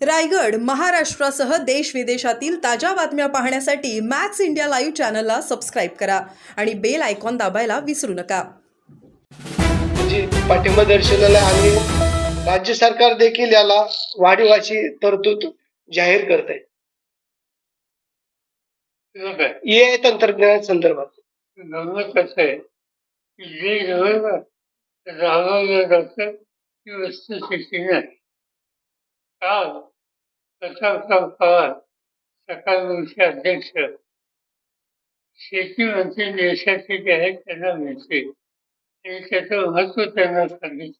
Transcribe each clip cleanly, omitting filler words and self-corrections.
रायगड, महाराष्ट्रासह देश विदेशातील ताज्या बातम्या पाहण्यासाठी मॅक्स इंडिया लाईव्ह चॅनलला सबस्क्राईब करा आणि बेल आयकॉन दाबायला विसरू नका. जी पाठिंबा दर्शवलेला आहे आणि राज्य सरकार देखील याला वाढीव अशी तरतूद जाहीर करत आहे. AI तंत्रज्ञान संदर्भात कसं आहे की जे राबवलं जातं ती वस्तुस्थिती नाही. काल प्रतापराव पवार सकाळचे अध्यक्ष शेती मंत्री देशाचे जे आहेत त्यांना मिळते आणि त्याचं महत्व त्यांना सांगितलं.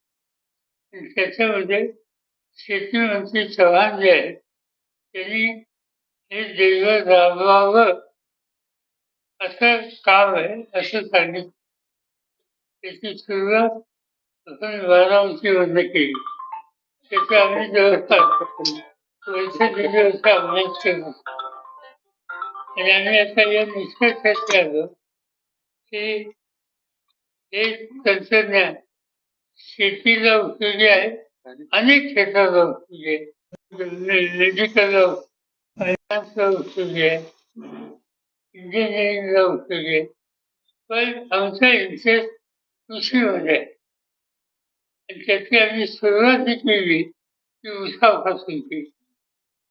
आणि त्याच्यामध्ये शेती मंत्री चव्हाण जे आहेत त्यांनी हे देश राबवावं असं काम आहे असं सांगितलं. त्याची सुरुवात आपण बारामतीमधनं केली. त्याचा आम्ही जवळपास वर्ष दीड वर्ष अभ्यास केला आणि आम्ही आता या निष्कर्षात आलो की हे तंत्रज्ञान शेतीला उपयोगी आहे, अनेक क्षेत्राला उपयोगी आहे, मेडिकलला फायनान्सला उपयोगी आहे, इंजिनिअरिंगला उपयोगी आहे. पण आमचा इंटरेस्ट कृषीमध्ये आहे आणि त्याची आम्ही सुरुवात केली ती ऊसापासून केली.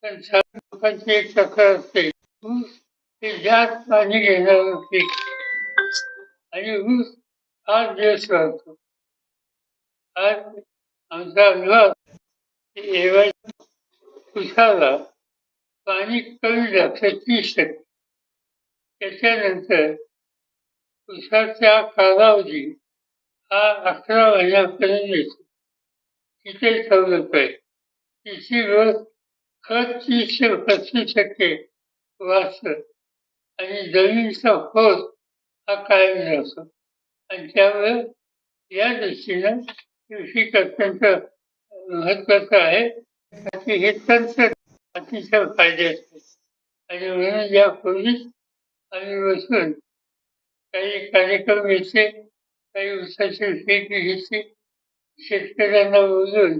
पण सर्व लोकांची एक तक्रार असते, ऊस हे जास्त पाणी घेणारं पीक आणि ऊस फार दिवस राहतो. आज आमचा अनुभव ऊसाला पाणी कमी लागतं 30%. त्याच्यानंतर ऊसाचा कालावधी हा 11 महिन्यापर्यंत येतो. तिथे सवलत आहे. तिची रोज खत 30 ते 35% वाचतं आणि जमिनीचा पोत हा कायम राहतो आणि त्यामुळे या दृष्टीनं कृषी अत्यंत महत्वाचं आहे. हे तंत्र अतिशय फायदे असते आणि म्हणून यापूर्वीच आम्ही बसून काही कार्यक्रम घ्यायचे, काही ऊसाची पीक घ्यायची, शेतकऱ्यांना बोलून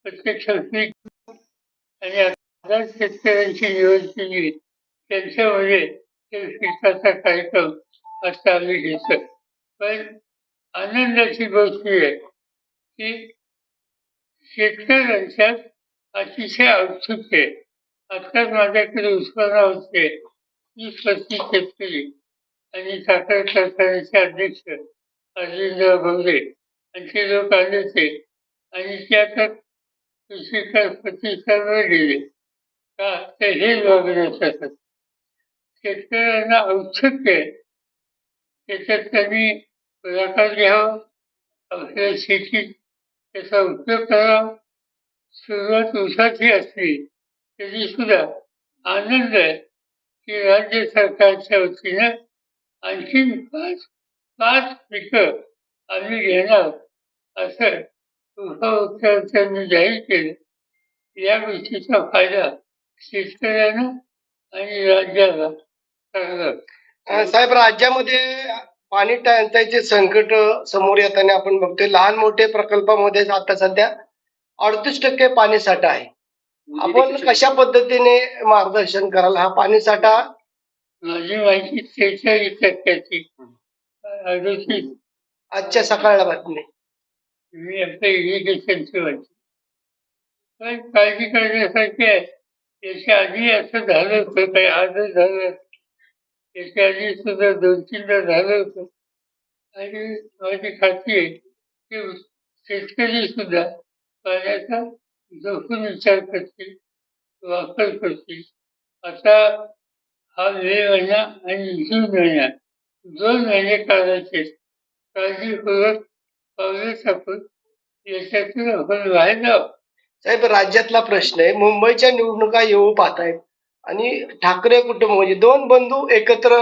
प्रत्यक्ष पीक आणि आता शेतकऱ्यांची निवड केली त्यांच्यामध्ये ते पिकाचा कार्यक्रम आता आम्ही घेतो. पण आनंदाची गोष्ट आहे की शेतकऱ्यांच्यात अतिशय औत्सुक्य आहे. आत्ताच माझ्याकडे उस्मानाबादचे 30-35 शेतकरी आणि साखर कारखान्याचे अध्यक्ष अरविंद भवरे आणि ते लोक आले होते आणि ते आता कृषी प्रतिष्ठान गेले का तर हे बघण्यासाठी शेतकऱ्यांना औत्सुक्य आहे. त्याच्यात त्यांनी पुढाकार घ्यावा, आपल्या शेतीत त्याचा उपयोग करावा. सुरुवात ऊसाची असली तरी सुद्धा आनंद आहे की राज्य सरकारच्या वतीनं आणखीन पाच पिकं आम्ही घेणार असं उपमुख्यमंत्र्यांनी जाहीर केलं. या गोष्टीचा फायदा शेतकऱ्यांना आणि राज्याला चांगला. साहेब, राज्यामध्ये पाणी टंचाईचे संकट समोर येताना आपण बघतोय लहान मोठे प्रकल्पामध्ये आता सध्या 38% पाणी साठा आहे. आपण कशा पद्धतीने मार्गदर्शन कराल? हा पाणी साठा माझी माहिती 43%ची 38. आजच्या सकाळला बातमी. मी आपल्या इरिगेशनची माहिती पण काळजी करण्यासारखी आहे. त्याच्या आधी असं झालं होतं, काही आजच झालं, त्याच्या आधी सुद्धा 2-3दा झालं होतं आणि माझी खात्री आहे की शेतकरी सुद्धा पाण्याचा जोखून विचार करतील, वापर करतील. आता हा मे महिना आणि जून महिना 2 महिने काढायचे, काळजीपूर्वक पावले टाकून याच्यातून आपण बाहेर जावं. साहेब, राज्यातला प्रश्न आहे, मुंबईच्या निवडणुका येऊ पाहत आहेत आणि ठाकरे कुटुंब म्हणजे 2 बंधू एकत्र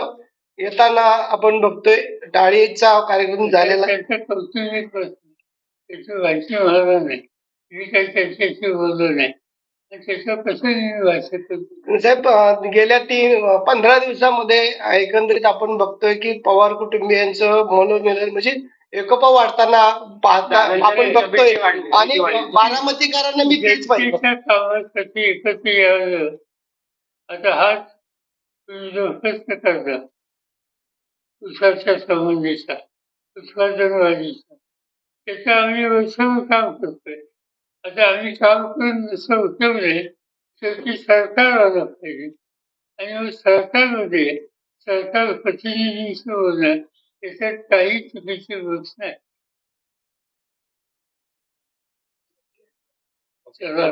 येताना आपण बघतोय. टाळीचा कार्यक्रम झालेला. त्यांचा कौटुंबिक प्रश्न, त्याची माहिती मला नाही, मी काही त्यांच्याशी बोललो नाही. त्याचं कसं मी भाषा करतो. साहेब, गेल्या 15 दिवसामध्ये एकंदरीत आपण बघतोय की पवार कुटुंबियांचं मनोमिलन म्हणजे एकोपा वाढताना पाहता आपण बघतोय आणि वाढली. बारामतीकरांना मी तेच पाहिजे. जनतेच्या कामासाठी एकत्र यावं. आता हाच जो प्रश्न करता ऊसाच्या संबंधीचा, उत्पादनवाढीचा, त्याचं आम्ही वर्षभर काम करतोय. आता आम्ही काम करून नुसतं उपयोग नाही, शेवटी सरकार आलं पाहिजे. आणि मग सरकारमध्ये सरकार प्रतिनिधींशी बोलणं त्याच्यात काही चुकीची गोष्ट नाही. चला.